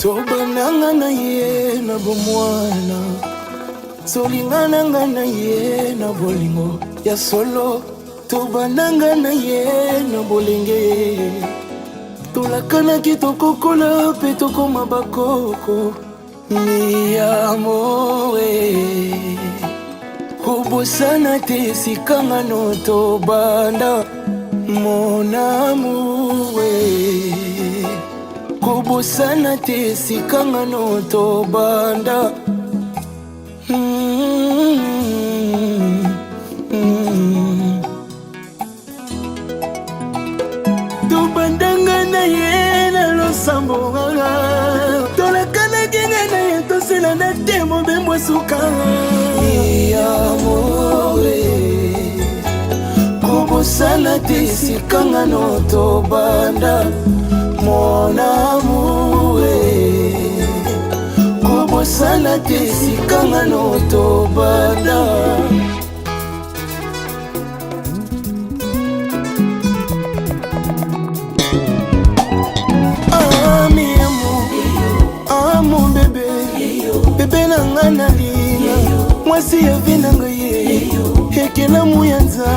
Tobananga na ye na bomwana, solingana na ye na bolingo ya solo. Tobananga na ye na bolenge, tolakana ki tokokola pe tokoma bakoko. Mi amore, kobosana te sikanga no tobanda. Mon amour, kobosana te sikanga no tobanda. Tobandanga na ye na losambo nganga, tolakana kinga na ye tosela na te mobembo suka. Mi amore, kobosana te sikanga no tobanda. Mon amour, kobosana te sikanga no tobanda. Ah mi amour, ah mon bébé, bébé nanga na lina, mwasi ya vinanga ye, ekela muyanza,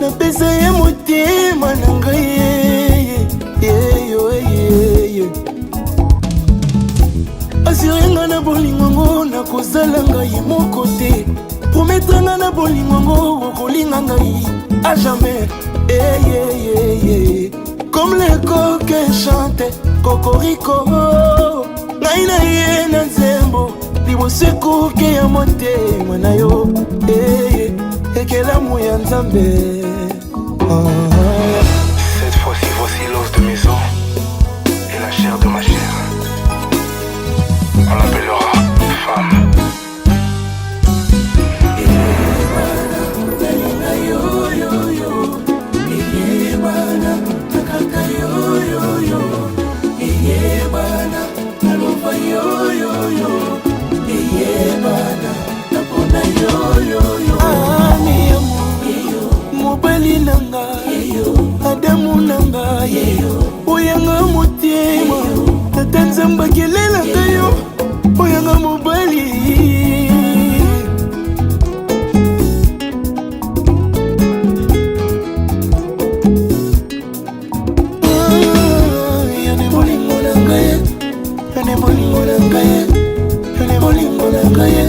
na pesa ye motema nanga ye. Asirenga na bolingongo na kozala ngai moko te, prometranga na bolingongo okolinga ngai à jamais. Comme les coqs chantent cocorico, ngai na ye na nzembo liboso ekoke ya motema na yo. Ekelamu ya Nzambe. Cette fois-ci, voici l'os de mes os et la chair de ma chair. On l'appellera femme. Ah mi amour, mobali nanga, adamu nanga, oyanga motema, tata Nzambe akelelanga yo, oyanga mobali. Yane bolingo nanga ye, yane bolingo nanga ye, yane bolingo nanga ye.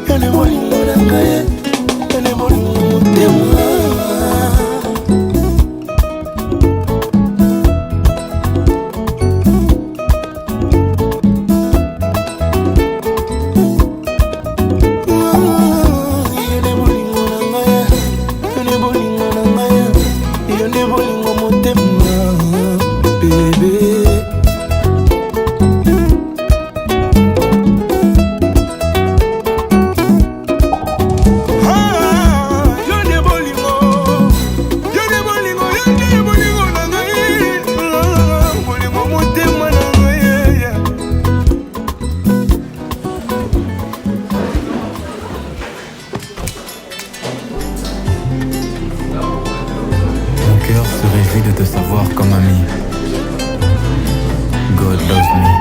Yane bolingo nanga ye, yane bolingo motema. De te savoir comme ami. God loves me.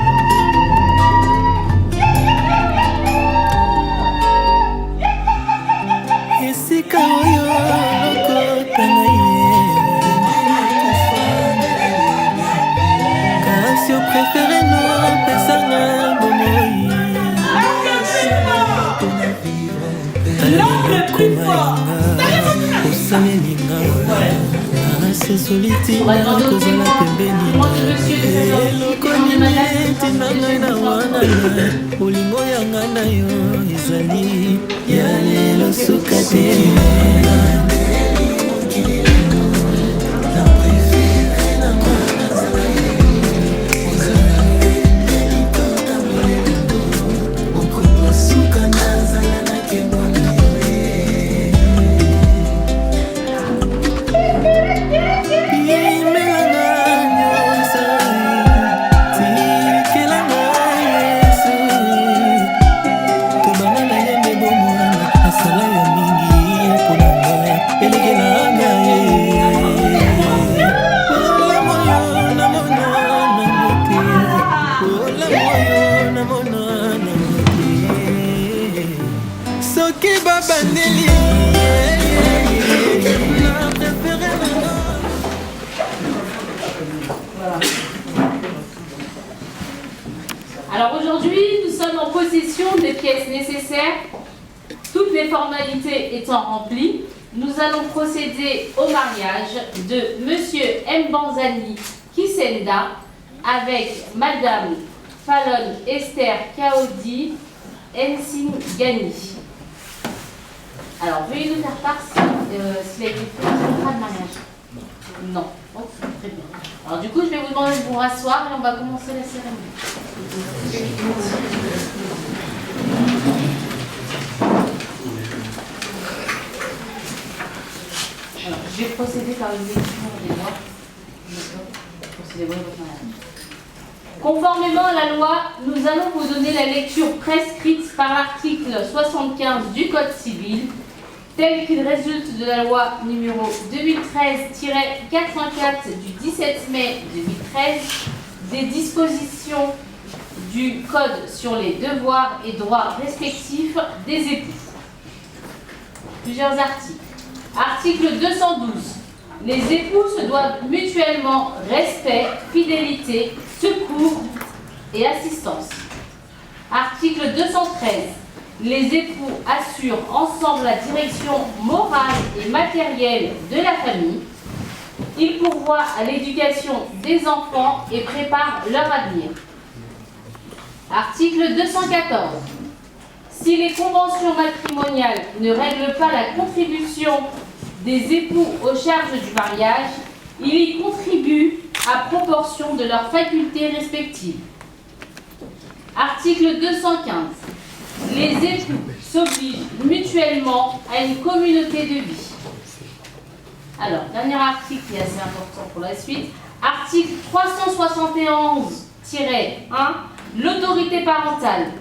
Esika oyo lokotana ye, kasi o préféré no pesanga bomoi. L'homme le plus fort. Osamelinga sesoliti na kozala pembeni eloko nini etina ngai na wana bolingo yanga na yo ezali ya lelo suka te. bandeli. Alors aujourd'hui, nous sommes en possession des pièces nécessaires. Toutes les formalités étant remplies, nous allons procéder au mariage de Monsieur Mbanzani Kisenda avec Madame Fallon Esther Kaodi Nsingani. Alors, veuillez nous faire part s'il a été fait un contrat de mariage. Non. Oh, très bien. Alors du coup, je vais vous demander de vous rasseoir et on va commencer la cérémonie. Alors, je vais procéder par une lecture des lois pour célébrer votre mariage. Conformément à la loi, nous allons vous donner la lecture prescrite par l'article 75 du Code civil, tel qu'il résulte de la loi numéro 2013-84 du 17 mai 2013, des dispositions du Code sur les devoirs et droits respectifs des époux. Plusieurs articles. Article 212. Les époux se doivent mutuellement respect, fidélité, secours et assistance. Article 213. Les époux assurent ensemble la direction morale et matérielle de la famille. Ils pourvoient à l'éducation des enfants et préparent leur avenir. Article 214. Si les conventions matrimoniales ne règlent pas la contribution des époux aux charges du mariage, ils y contribuent à proportion de leurs facultés respectives. Article 215. Les époux s'obligent mutuellement à une communauté de vie. Alors, dernier article qui est assez important pour la suite. Article 371-1. L'autorité parentale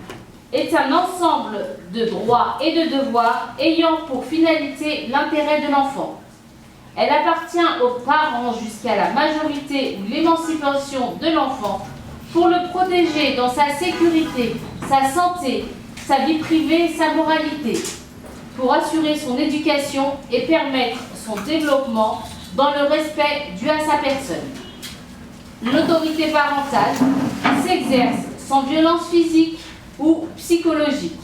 est un ensemble de droits et de devoirs ayant pour finalité l'intérêt de l'enfant. Elle appartient aux parents jusqu'à la majorité ou l'émancipation de l'enfant pour le protéger dans sa sécurité, sa santé, sa vie privée, sa moralité, pour assurer son éducation et permettre son développement dans le respect dû à sa personne. L'autorité parentale s'exerce sans violence physique ou psychologique.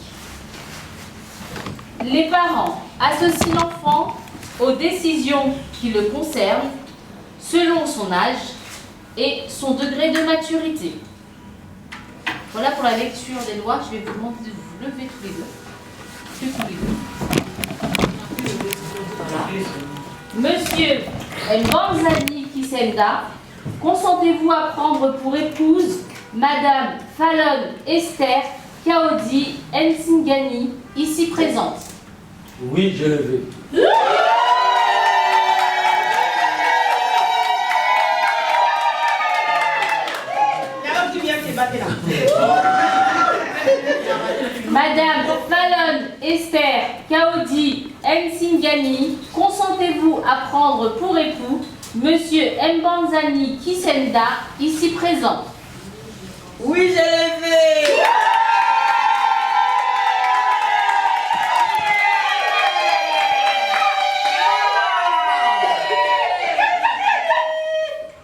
Les parents associent l'enfant aux décisions qui le concernent selon son âge et son degré de maturité. Voilà pour la lecture des lois. Je vais vous demander de vous lever tous les deux. Voilà. Monsieur Mbanzani Kisenda, consentez-vous à prendre pour épouse Madame Fallon Esther Kaodi Nsingani, ici présente? Oui, je le veux. Madame Fallon Esther Kaodi Nsingani, consentez-vous à prendre pour époux Monsieur Mbanzani Kisenda, ici présent? Oui, je l'ai fait.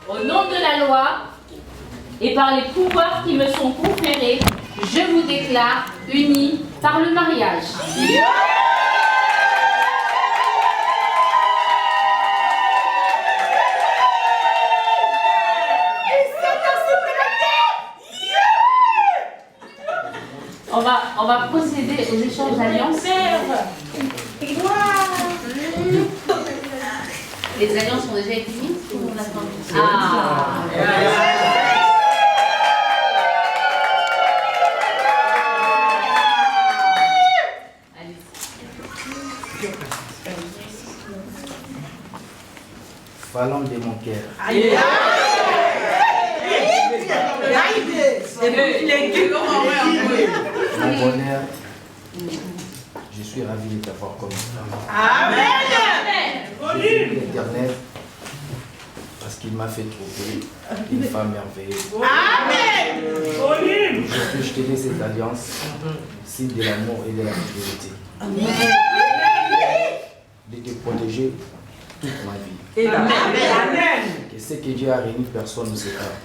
Au nom de la loi et par les pouvoirs qui me sont conférés, je vous déclare unis par le mariage. On va procéder aux échanges d'alliances. Les alliances ont déjà été mises ou on attend? Fallon de mon cœur. Mon bonheur, je suis ravi de t'avoir comme femme. Amen. Je prie l'Éternel parce qu'il m'a fait trouver une femme merveilleuse. Amen. Aujourd'hui, je te dis cette alliance, signe de l'amour et de la fidélité. protéger toute ma vie. Amen. Que ce que Dieu a réuni, personne ne sépare.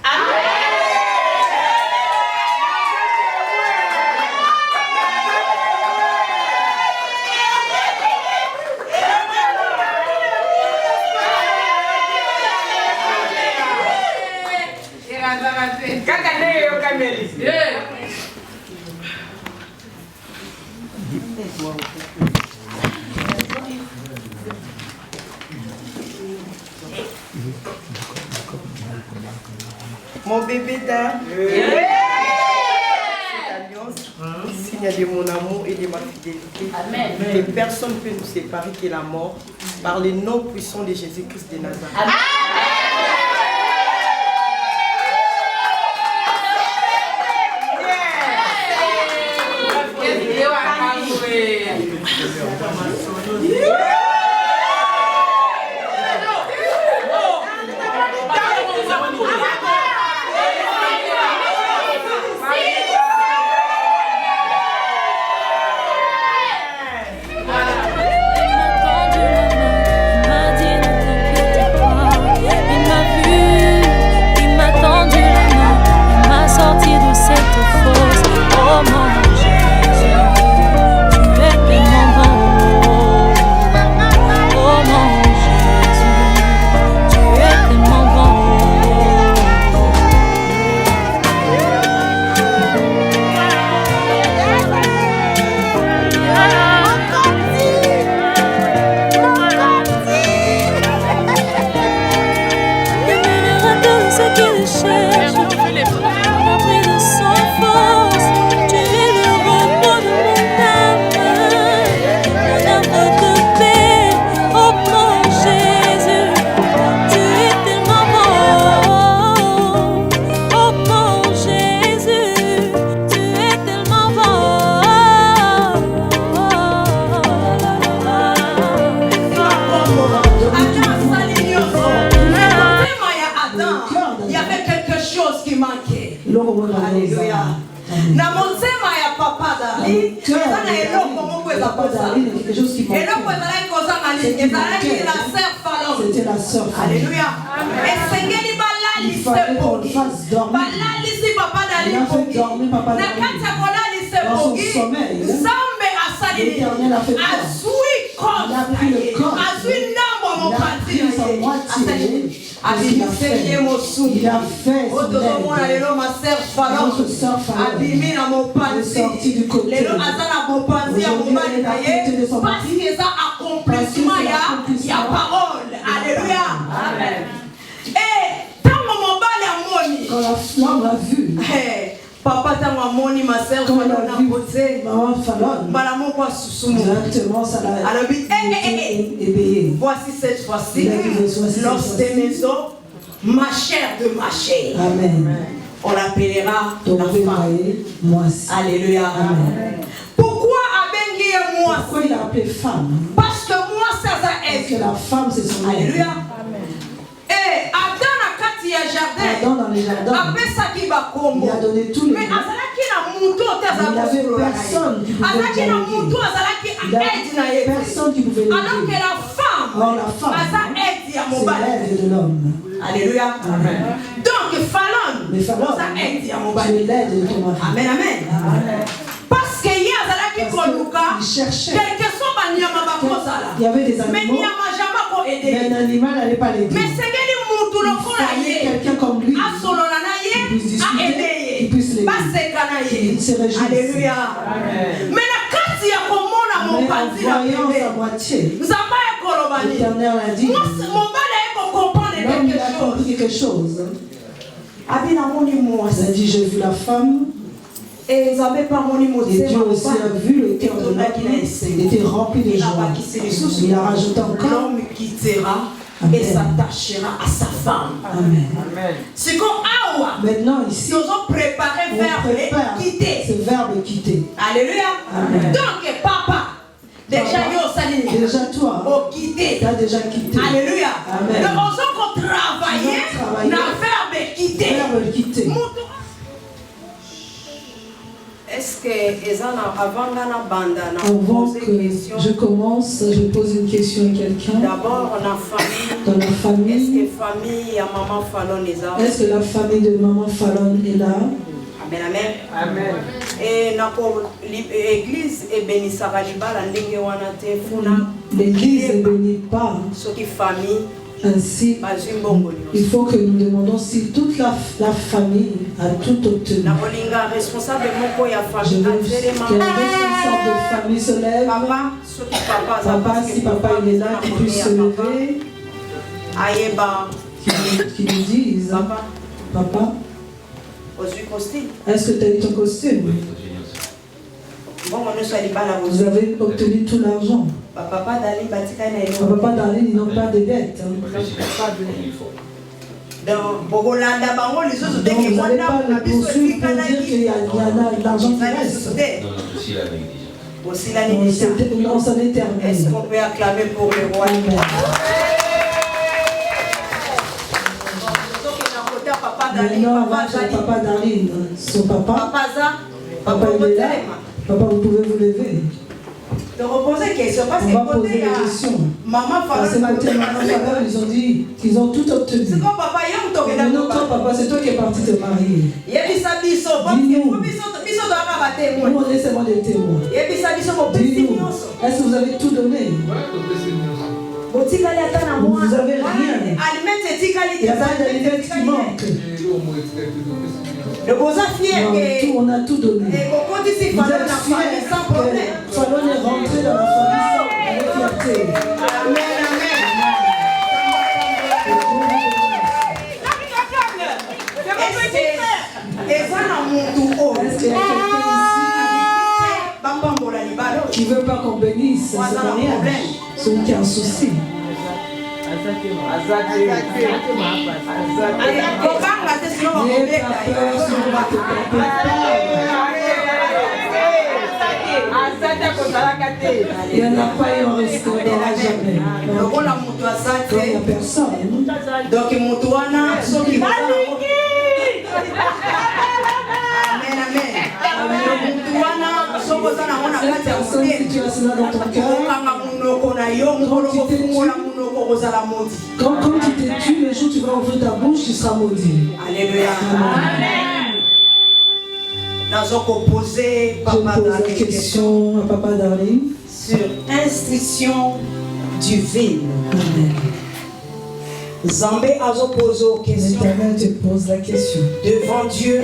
Mon bébé d'âme, cette alliance, signe de mon amour et de ma fidélité. Amen. Que personne ne peut nous séparer que la mort, par le nom puissant de Jésus-Christ de Nazareth. Amen. C'était la sœur. Alléluia. Il fallait qu'on le fasse dormir. Il a fait dormir papa dans son sommeil. L'Éternel a fait quoi? Il a pris le corps. Il a pris sa moitié. Il a fait notre sœur Pharaon est sortie du côté. Aujourd'hui, elle est à côté de son mari. Parce que c'est la parole. Alléluia. Amen. Et quand la flamme a vu, Papa t'a moni ma sœur quand elle a vu maman Fallon, directement ça l'a éveillé. Voici cette fois-ci l'os des maisons, ma chair de ma chair. Amen. On l'appellera la femme. Alléluia. Amen. Pourquoi Abengi moi? Pourquoi il a appelé femme? Parce que moi ça est. Parce que la femme c'est son nom. Alléluia. Et Adam dans les jardins, il a donné tous les noms. Il n'avait personne qui pouvait l'aider. Alors que la femme, c'est l'aide de l'homme. Alléluia. Amen. Donc Fallon, tu es l'aide de ton mari. Amen, amen. Parce qu'il y a il cherchait. Il y avait des animaux, mais un animal n'allait pas l'aider. Il fallait quelqu'un comme lui qui puisse discuter, qui puisse l'aider, qui se réjouisse. Alléluia. Mais en voyant sa moitié, l'Éternel a dit, l'homme il a compris quelque chose. Il a dit, j'ai vu la femme. Et Dieu aussi a vu le cœur de l'homme, il était rempli de joie. Il a rajouté encore, l'homme quittera et s'attachera à sa femme. Amen. C'est comme Awa. Maintenant ici, on prépare ce verbe quitter. Alléluia. Amen. Donc papa, déjà toi, tu as déjà quitté. Alléluia. Amen. Donc on travailler dans le verbe quitter. Verbe quitter. Est-ce Avant que je commence, je pose une question à quelqu'un. D'abord, dans la famille, est-ce que la famille de maman Fallon est là? Amen, amen. Amen. Et l'église est bénie, l'église ne bénit pas. Ainsi, il faut que nous demandons si toute la famille a tout obtenu. Je veux qu'un responsable de famille se lève. Papa, si papa il est là, qu'il puisse se lever. Qui nous dise, papa, est-ce que tu as eu ton costume? Vous avez obtenu tout l'argent. Papa Darlene, ils n'ont pas de dettes. Donc vous n'allez pas le poursuivre pour dire qu'il y a l'argent qui reste. Non, ça n'est terminé. Est-ce qu'on peut acclamer pour le roi? Maintenant, Papa Darlene, son papa. Papa, il est là. Papa, vous pouvez vous lever. De reposer question parce on va poser des questions. Maman Fallon, ils ont dit qu'ils ont tout obtenu. C'est quoi papa? Non, toi papa, c'est toi qui es parti te marier. Dis-nous. Nous, on est seulement des témoins. Dis-nous. Est-ce que vous avez tout donné? Vous avez rien. Il n'y a pas d'aliments qui manquent. Non, on a tout donné. Vous êtes fiers que Fallon est rentré dans la famille avec fierté. Est-ce qu'il y a quelqu'un ici qui ne veut pas qu'on bénisse ce mariage? Celui qui a un souci. Il n'y en a pas et on ne restera jamais. Il n'y a personne. Donc, il personne que tu as cela dans ton cœur, quand tu t'es tué, le jour où tu vas ouvrir ta bouche, tu seras maudit. Alléluia. Amen. Je pose la question à Papa Darlene sur instruction divine. Amen. Zambé a posé aux questions. L'Éternel te pose la question. Devant Dieu,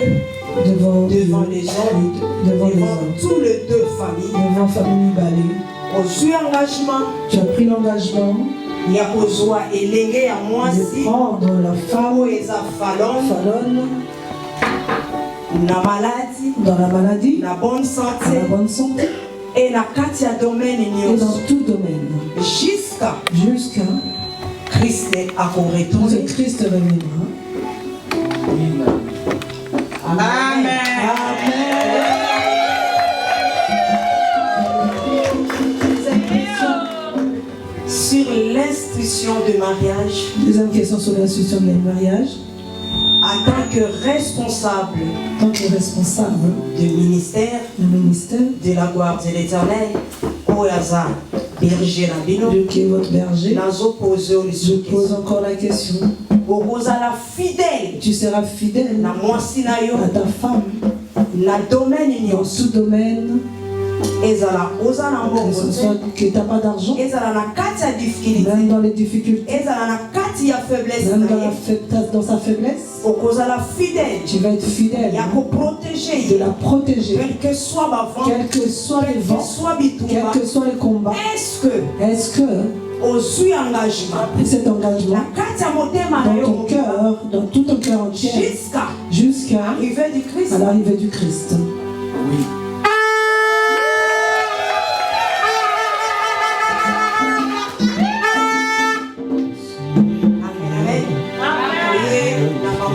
devant les hommes, devant tous les deux familles, devant famille Balé. Au engagement, tu as pris l'engagement de prendre la femme Fallon dans la maladie, la bonne santé, et dans tout domaine. Jusqu'à Christ a retourné. Christ reviendra. Amen. Sur l'instruction de mariage. Deuxième question sur l'instruction de mariage. En tant que responsable du ministère de la gloire de l'Éternel, berger Dieu qui est votre berger, je pose encore la question. Tu seras fidèle à ta femme dans tout domaine. Que ce soit que tu n'as pas d'argent, même dans les difficultés, même dans sa faiblesse, tu vas être fidèle de la protéger, quel que soit les vents, quel que soit les combats. Est-ce que cet engagement dans ton cœur, dans tout ton cœur entier, jusqu'à l'arrivée du Christ? Oui.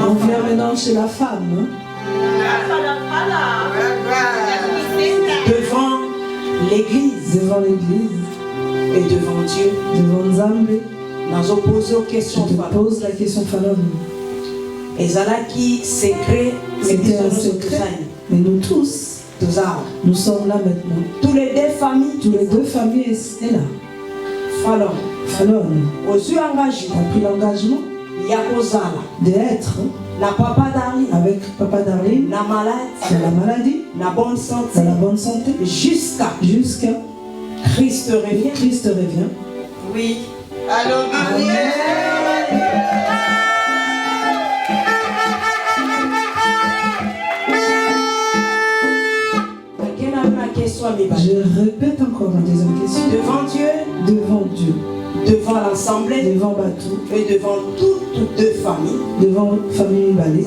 On vient maintenant chez la femme. Devant l'église. Et devant Dieu. Devant Nzambe. Nous opposons aux questions. Je te pose la question Fallon. Et Zalaki secret. C'était un secret. Mais nous tous. Nous sommes là maintenant. Tous les deux familles sont là. Fallon. A pris l'engagement d'être avec Papa Darlene dans la maladie, dans la bonne santé, jusqu'à Christ revient. Oui. Alléluia. Je répète encore ma deuxième question. Devant Dieu, devant l'assemblée, devant Batou, et devant toutes deux familles, devant famille Balé,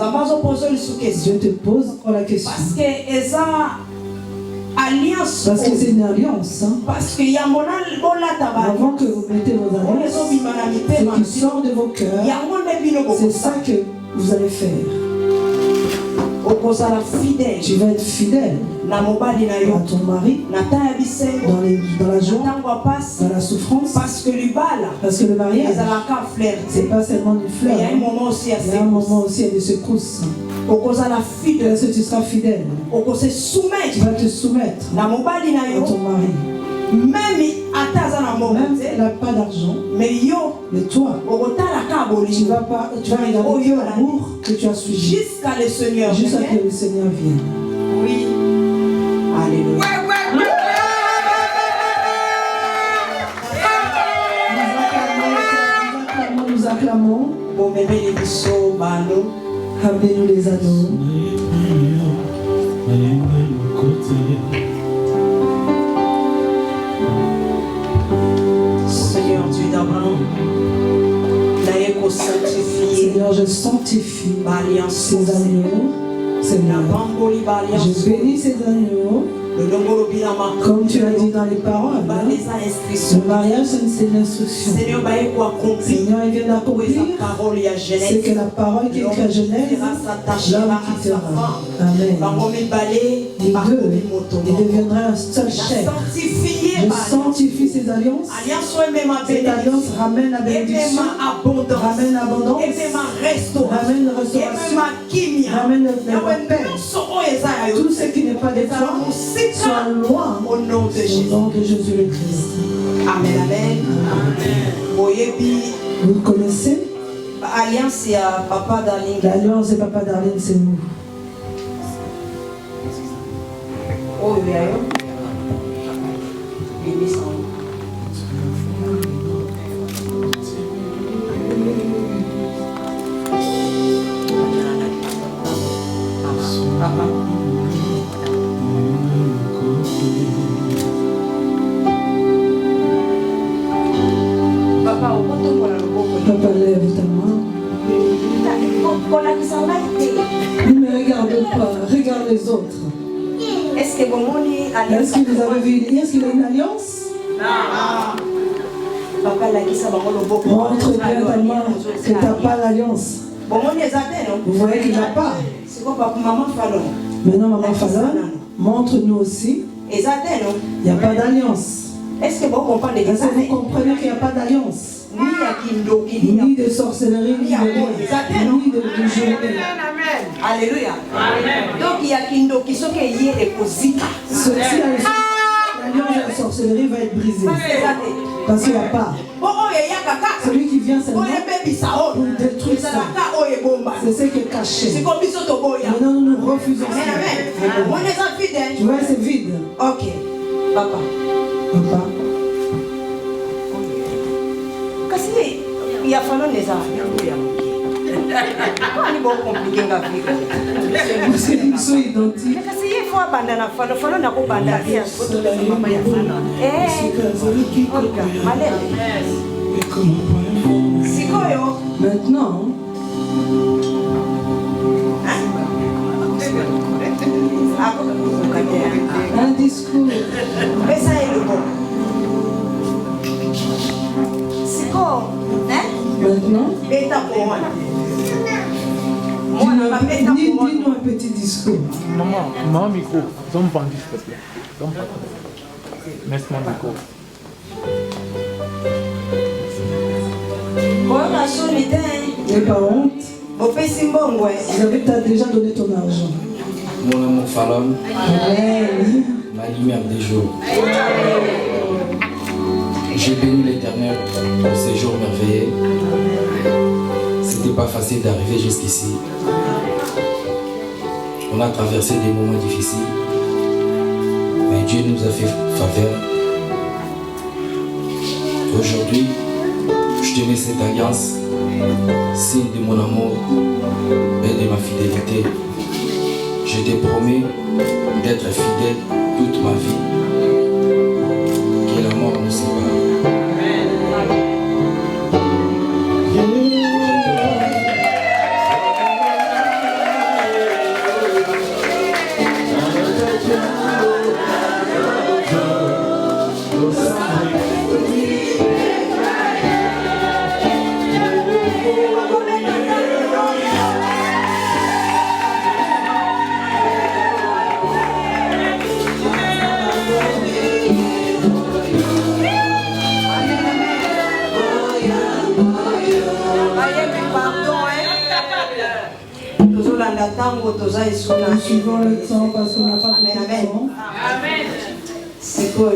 Dieu te pose encore la question. Parce que alliance. Parce que c'est une alliance. Hein? Parce qu'il y a mon avant que vous mettez vos alliances, ce qui sort de vos cœurs, c'est ça que vous allez faire. Tu vas être fidèle à ton mari dans la joie, dans la souffrance. Parce que le mariage, c'est pas seulement une fleur. Il y a un moment aussi de secousse. Parce que tu seras fidèle. Tu vas te soumettre à ton mari. Même elle n'a pas d'argent, mais toi, tu vas regarder l'amour que tu as suivi jusqu'à que le Seigneur vienne. Oui. Alléluia. Nous acclamons. Amenez-nous les anneaux. Seigneur Dieu d'Abraham, Seigneur, je sanctifie ces agneaux. Seigneur, je bénis ces agneaux. Comme tu l'as dit dans les paroles, le mariage c'est une instruction. Seigneur, il vient d'accomplir c'est que la parole qui est écrite à Genèse, l'homme quittera. Amen. Les deux, il deviendra un seul chef. Je sanctifie ces alliances. Cette alliance ramène la bénédiction, ramène l'abondance, ramène la restauration, ramène la paix. Tout ce qui n'est pas de toi soit loin au nom de Jésus le Christ. Amen, amen. Vous connaissez l'alliance et Papa Darlene. L'alliance et Papa Darlene, c'est nous. Oh, oui, Papa, lève ta main. Ne me regarde pas, regarde les autres. Est-ce que vous avez vu, est-ce qu'il y a une alliance? Montre bien ta main que tu n'as pas l'alliance. Vous voyez qu'il n'a pas. Maintenant, maman Fallon, montre-nous aussi. Il n'y a pas d'alliance. Est-ce que vous comprenez qu'il n'y a pas d'alliance? Ni de sorcellerie, ni de journée. Alléluia. Donc il y a Kindo qui sont liés et Kozika. L'alliance de la sorcellerie va être brisée. Parce qu'il n'y a pas. Celui qui vient seulement pour détruire ça. C'est ce qui est caché. Maintenant nous nous refusons ça. Tu vois, c'est vide. Ok. Papa. Il y a fallu les c'est une chose identique. Maintenant, un discours. Maintenant, dis-nous un petit discours. Maman, micro, donne pas s'il te plaît. Donne pas. Laisse-moi le micro. N'aie pas honte. Vous avez déjà donné ton argent. mon amour Fallon, ma lumière des jours. J'ai béni l'Éternel pour ces jours merveilleux. C'était pas facile d'arriver jusqu'ici. On a traversé des moments difficiles, mais Dieu nous a fait faveur. Aujourd'hui, je te mets cette alliance, signe de mon amour et de ma fidélité. Je te promets d'être fidèle toute ma vie, que la mort nous sépare. Nous suivons le temps parce qu'on n'a pas beaucoup de temps. C'est quoi,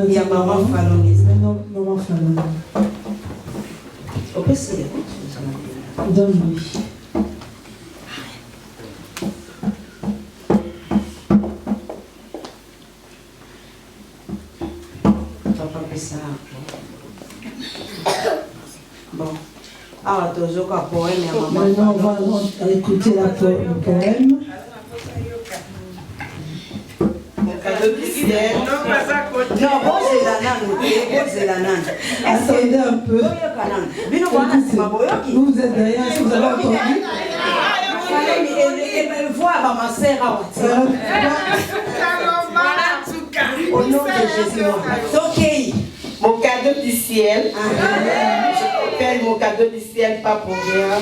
il y a maman Fallon. Maman Fallon. On peut se dire. Donne-lui. Bon. Ah, toujours qu'à poème, il y a maman. Maintenant, on va écouter le poème. Mon cadeau du ciel. Non, bon, c'est la nane. Attendez un peu. Vous êtes derrière, est-ce que vous avez entendu? Elle voit ma sœur à au nom de Jésus. Ok. Mon cadeau du ciel. Je t'appelle mon cadeau du ciel, pas pour rien.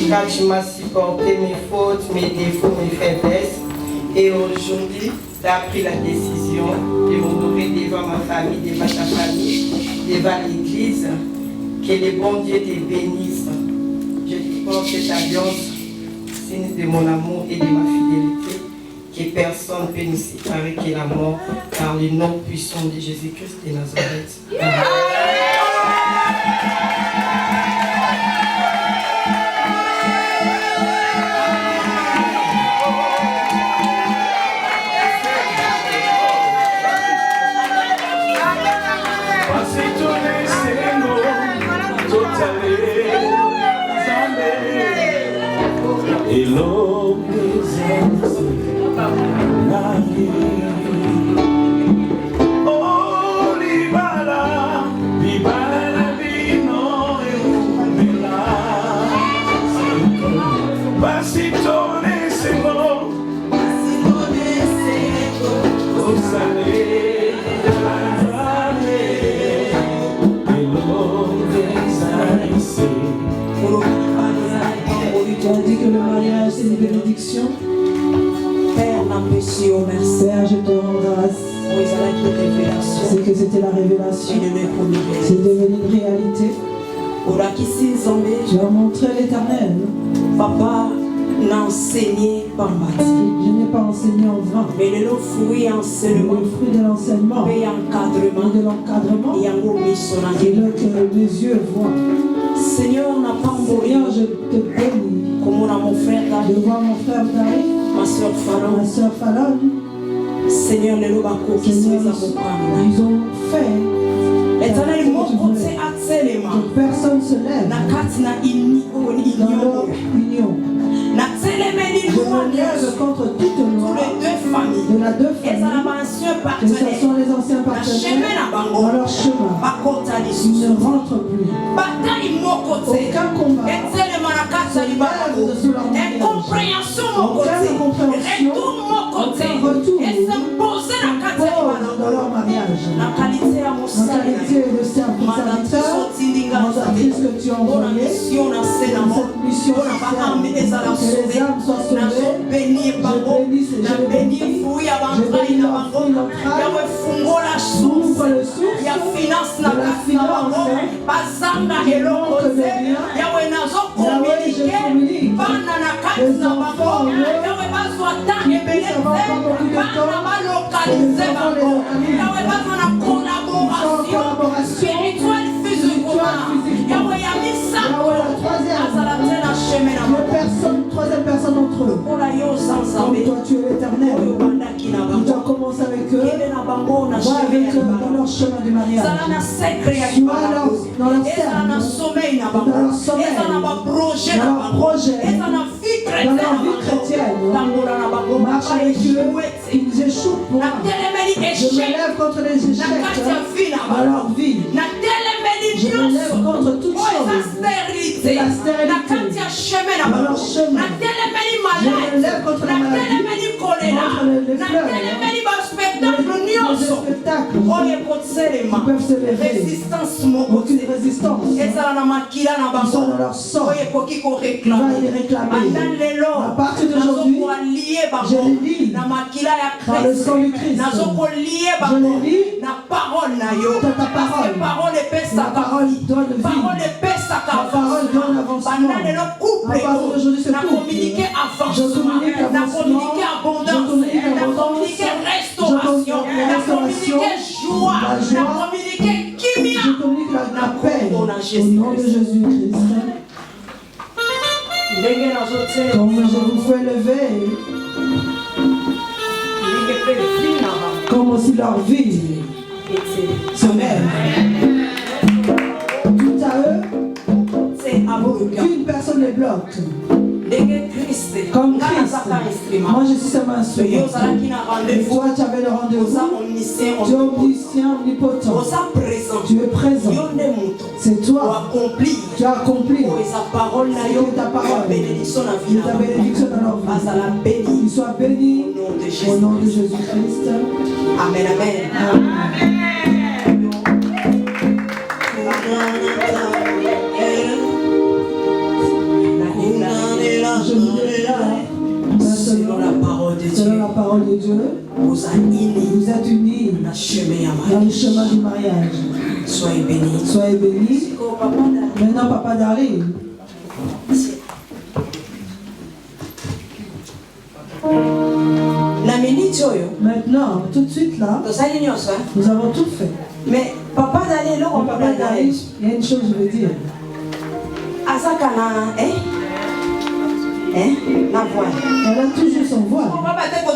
Car tu m'as supporté mes fautes, mes défauts, mes faiblesses. Et aujourd'hui, tu as pris la décision de m'honorer devant ma famille, devant ta famille, devant l'église. Que le bon Dieu te bénisse. Je te porte cette alliance, signe de mon amour et de ma fidélité. Que personne ne peut nous séparer que la mort, car le nom puissant de Jésus-Christ de Nazareth. Amen. Et l'homme oh, libala, vino e umela. Basitone semo, osale, alvale, e l'homme zaise. Tu as dit que le mariage c'est une bénédiction. Père, merci. Père, je te rends grâce. C'est que c'était la révélation. C'est devenu une réalité. Tu as montré l'Éternel. Papa n'a enseigné par Je n'ai pas enseigné en vain. mais le fruit Le fruit de l'enseignement et et encadrement de l'encadrement et et que mes yeux voient. Seigneur n'a pas Seigneur, je te bénis comme on a mon frère de voir mon frère Dari, ma soeur ma soeur Fallon. Seigneur, ne le bako qui Seigneur, ils ont fait L'éternel mon côté que personne se lève na kati na ini dans leur union. na telemeni Je me lève contre toute loi les deux familles de la deux et ça familles, va ancien que ce partenaire sont les anciens partenaires dans leur chemin. bakota Ils lisusu ne rentrent plus. bataille mon côté Aucun combat. etelema na kati ya libako incompréhension mon côté retourne mon côté et s'imposer na kati ya libako Dans leur mariage. na qualité ya En mosala qualité de serviteur, mandatrice que tu as envoyée, cette mission que les âmes soient sauvées. Je bénis l'entraille, ouvre le source ya finance na de la kati na bango bazanga eloko te yawe nazokomunike bana na kati na bango yawe bazwa temps ébélé, localiser collaboration spirituelle, physiquement. Troisième personne entre eux. Comme toi tu es l'éternel. Tu dois commencer avec eux. Va avec eux dans leur chemin du mariage. Sois dans leur cercle, dans leur sommeil, dans leur projet, dans leur vie chrétienne. Marche avec eux, ils échouent pour moi. Je me lève contre les échecs dans leur vie. Je me lève contre toute chose. La stérilité. Dans leur chemin. Je me lève contre la maladie. Contre les fleurs. Les spectacles. Ils peuvent se lever. Aucune résistance. Ils sont dans leur sang. Tu vas les réclamer. À partir d'aujourd'hui, je les lis par le sang du Christ. Je les lis dans ta parole. La parole donne vie. La parole donne avancement. À partir d'aujourd'hui, c'est tout. Je communique avancement. Je communique restauration. La joie. Je communique la paix. Au nom de Jésus-Christ. Comme je vous fais lever, comme aussi leur vie se lève. Tout à eux, qu'une personne les bloque. Comme Christ, moi je suis seulement un instrument. Toi tu avais le rendez-vous. Tu es omniscient, omnipotent. Tu es présent. C'est toi. Tu as accompli. C'est ta parole. Il y a ta bénédiction dans leur vie. Ils soient bénis au nom de Jésus-Christ. Amen, amen. Je vous déclare, selon la parole de Dieu, vous êtes unis dans le chemin du mariage. Soyez bénis. Soyez bénis. Maintenant, Papa Dari. Maintenant, tout de suite là, nous avons tout fait. Mais Papa Dari, là, on Papa Dari, il y a une chose je veux dire. Azakana, la voile. Elle a toujours son voile. On va pas savoir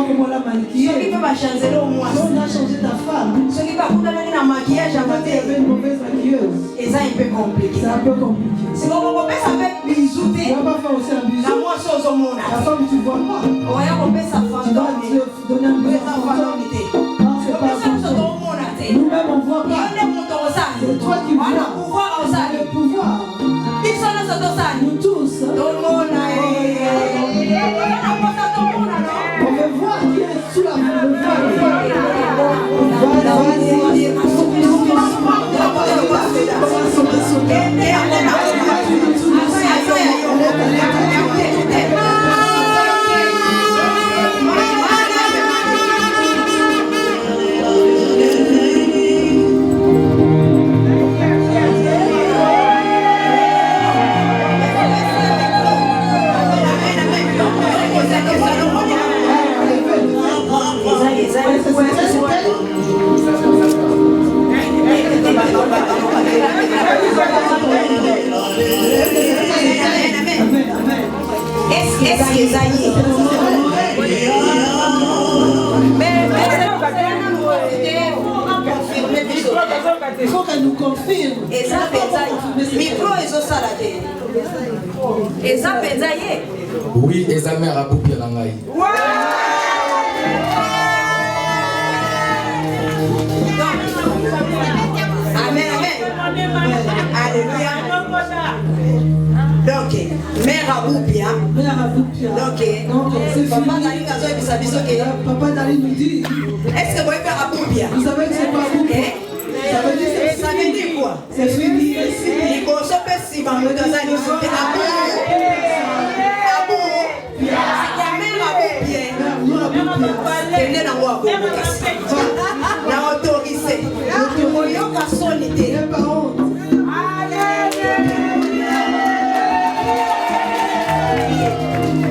comment la maquiller. Ceux qui peuvent changer au moins. On a changé ta femme. Ceux qui peuvent faire un maquillage à côté. Il y avait une mauvaise maquilleuse. Et ça, il peut compliquer. C'est un peu compliqué. Si on peut faire avec bisouté. On va pas faire aussi un bisou. La moi chose au monde. La femme, tu vois pas. On va faire sa femme. Tu vas donner un bisou. Non, c'est pas ça. Nous-mêmes, on voit pas. C'est toi qui vois. Le pouvoir. Nous tous. On veut voir qui est sous la Il faut qu'elle nous confirme. Oui, et sa mère a coupé la maille. Amen, amen. Alléluia. Donc, mère à Boupia. Donc, Papa Dari nous dit. Est-ce que vous pouvez faire à Boupia? Vous savez que c'est pas vous. Ça veut dire quoi? C'est fini. Il faut se faire si vous avez dans un livre.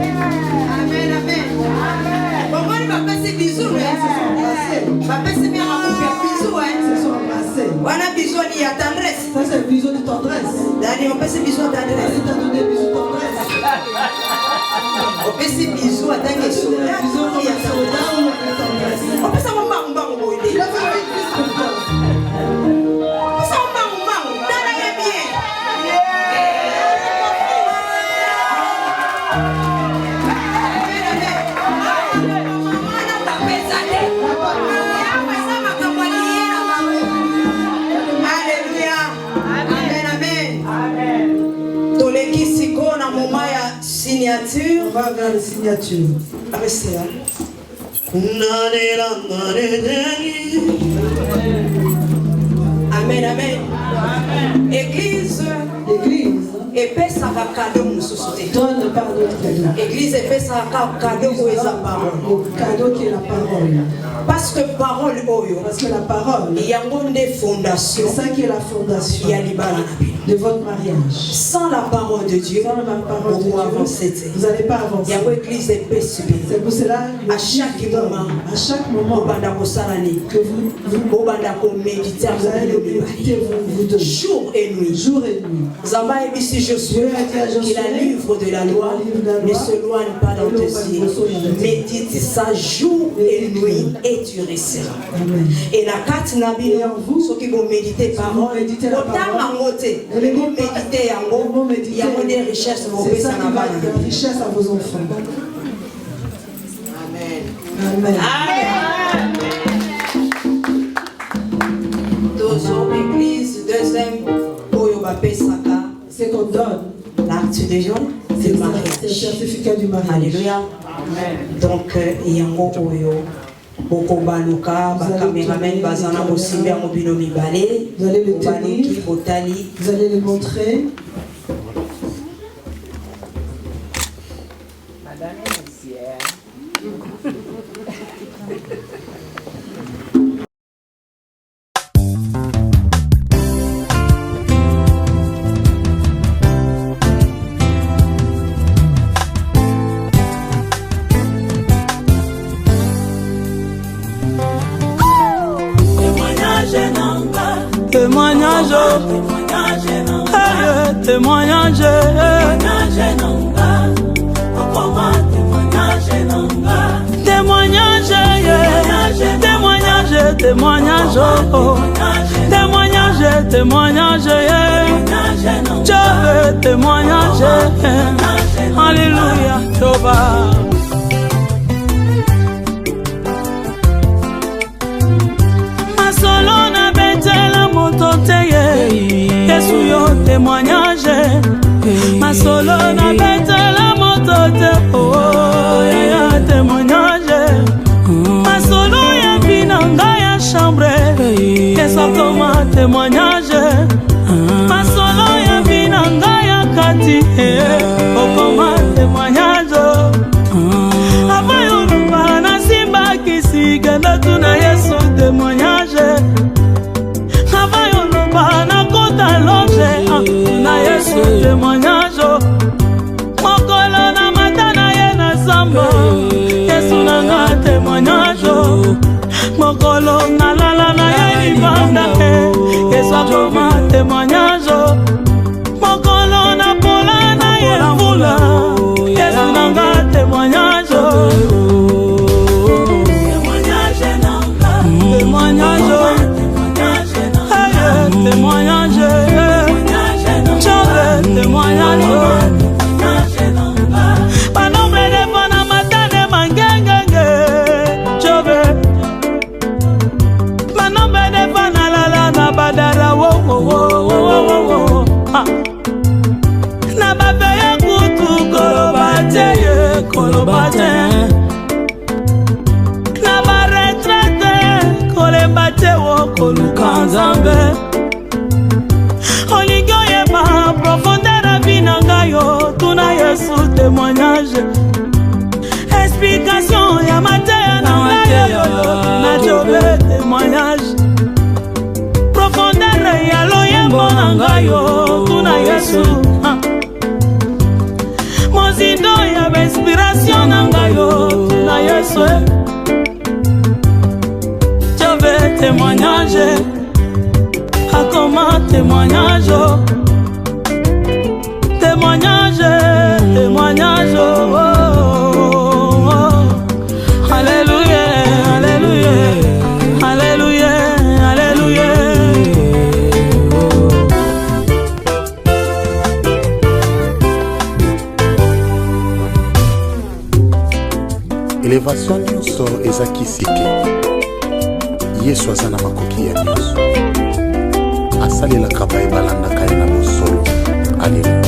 Amen, amen. Bon, moi, il m'a passé bisous, mais il m'a passé bien à mon père bisous, hein. Ils se sont embrassés. Voilà, bisous, il y a tendresse. Ça, c'est le bisou de tendresse. Dani, on passe bisous à tendresse. Il t'a donné le bisou de tendresse. On passe bisous à tendresse. Bisou comme un soldat ou avec tendresse. On passe à mon bang, bang, bang. Il a fait une piste comme ça. On passe à mon bang, bang. Dana est bien. Signature. On va vers la signature. Restez là. Amen, amen. Église. L'église Épaisse à cadeau, nous société. donne par notre cadeau. Église épaisse à cadeau ou est la parole. Le cadeau qui est la parole. Parce que parole oyo. Parce que la parole, Il y a des fondations. c'est ça qui est la fondation Il y a les balles. de votre mariage. Sans la parole de Dieu, Sans la parole de vous avancez. Dieu, vous n'allez pas Il avancer. y a une église épaisse. C'est pour cela À chaque moment, à chaque moment que vous allez méditer vous deux, jour et nuit. jour et nuit. Zamba et Bissi Josué, qui la livre de la loi ne se loigne pas dans tes yeux. Médite ça jour et nuit et tu resteras. Amen. Et la carte nabi, ceux qui vont méditer parole, méditer la parole, ils vont méditer yango, il y a des richesses vont c'est ça baisser qui va être la richesse à vos enfants. Amen. Amen. Toujours église, deuxième, Oyoba Pesaka, C'est qu'on donne. l'acte de Dieu, C'est du le mariage. certificat du mariage. Alléluia. Donc, yango oyo. Boko baluka, ba cameraman bazana bosimbe ya mobino mibale. Vous allez le tenir. Baluki, botali. Vous allez les montrer. Madame et monsieur. Témoignage, témoignage, témoignage, témoignage, témoignage, témoignage, témoignage, je veux témoignage, alléluia, Toba. Yesu yo témoignage masolo na bete la moto te oh ya témoignage masolo ya binanga ya chambre Yesu koma témoignage masolo ya binanga ya kati oh koma témoignage avayo na simba kisiganda tuna Yesu témoignage na Yesu témoignage mokolo na mata na ye na samba Yesu nanga témoignage mokolo na lala na ye libanda Yesu akoma témoignage mokolo na pola na ye mvula Yesu nanga témoignage témoignage témoignage témoignage banombre de bona matane mangengenge chove banombre de bona lala na badara wo wo wo wo na babeye kutu kolobate na baretrete kolebate wo koluka nzambe olingo yeba profondeur à vinangayo tuna Yesu témoignage explication ya mateya na ngayo na jobe témoignage profondeur ya loyembo na ngayo tuna Yesu mozindo ya bespira Yesu. J'avais témoignage, comment témoignage, témoignage, témoignage. Oh, oh, oh. Alléluia, alléluia, alléluia, alléluia. Élévation nyonso ezaki sike. Yesu aza na makoki ya nyonso. Asalelaka bayebalandaka ye na bosolo. Alléluia.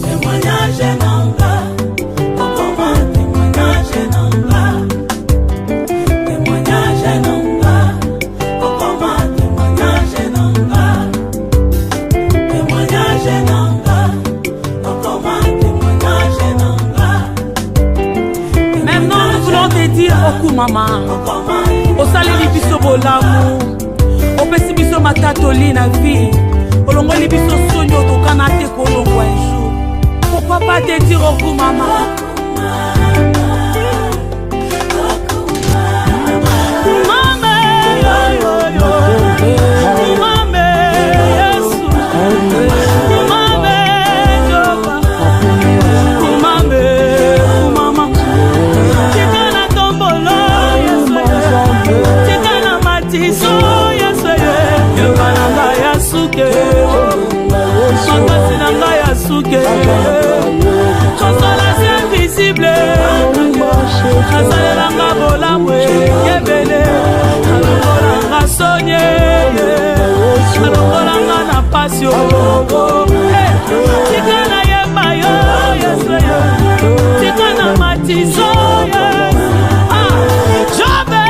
Témoignage nanga, okoma témoignage nanga. Témoignage nanga, okoma témoignage nanga. Témoignage nanga, okoma témoignage nanga. Maintenant nous voulons te dire oku mama. Osaleli biso bolamu. Opesi biso matatoli na vie. Olongoli biso sonyo tokana te kolongwa un jour. Pourquoi pas te dire au coup maman? Consolation invisible, Asalelanga bolamwe, Yebele, Alongolanga sonye, Alongolanga na passion, Tikana yebayo, Yesuyo, Tikana matizo, Jobe,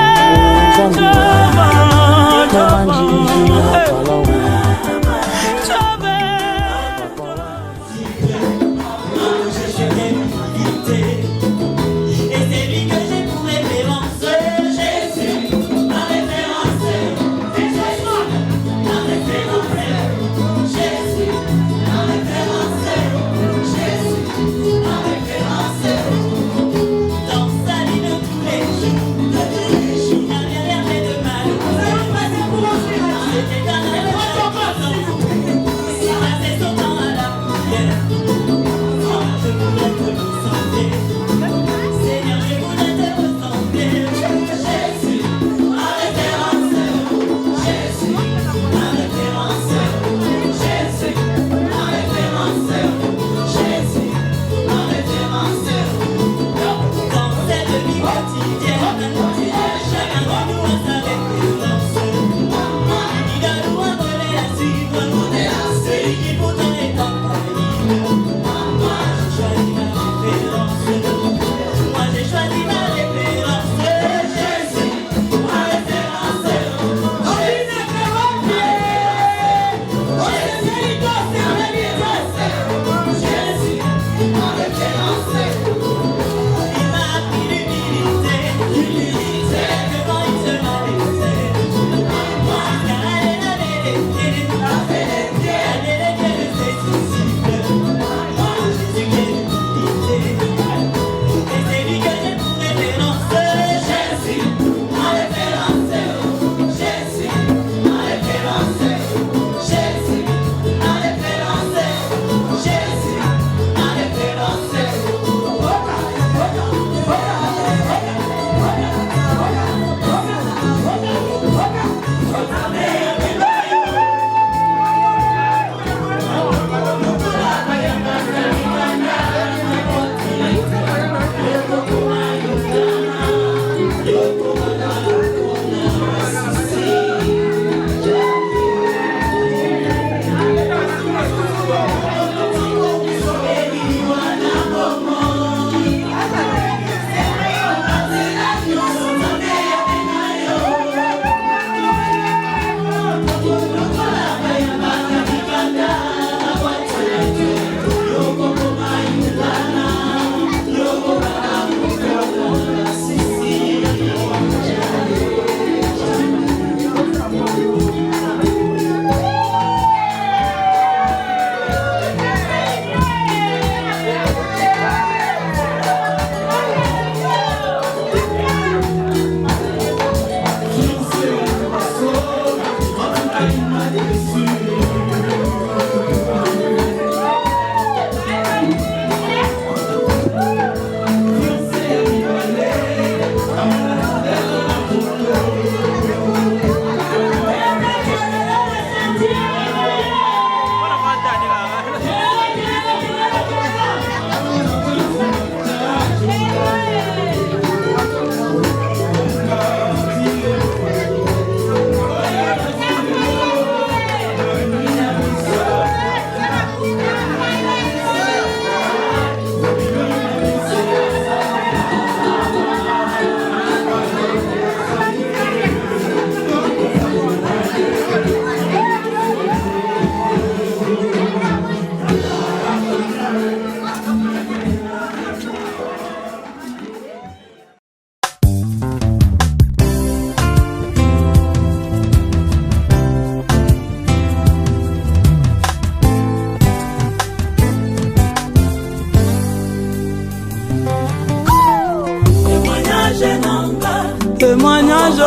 témoignage,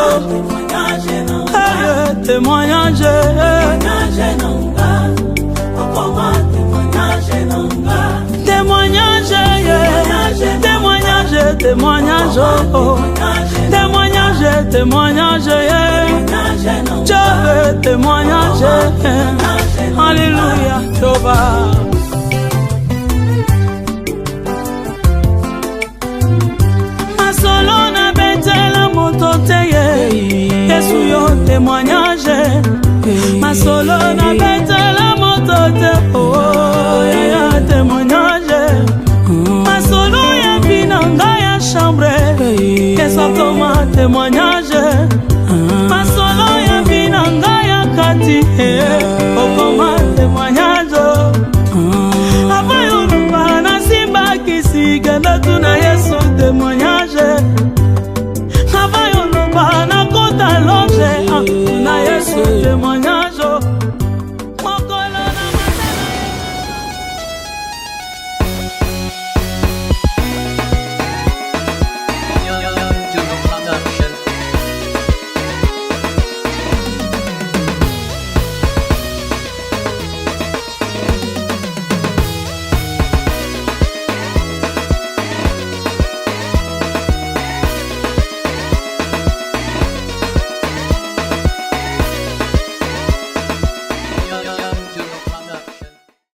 témoignage, témoignage, témoignage, témoignage, témoignage, témoignage, je veux témoignage, alléluia, Jéhovah. Solo na betela moto teye Yesu yo témoignage Ma solo na betela moto te Oh ya témoignage Ma solo ya binanga ya chambre Yesu toma témoignage Ma solo ya binanga ya kati Okoma témoignage Aba yo na simba kisi ganda tunaye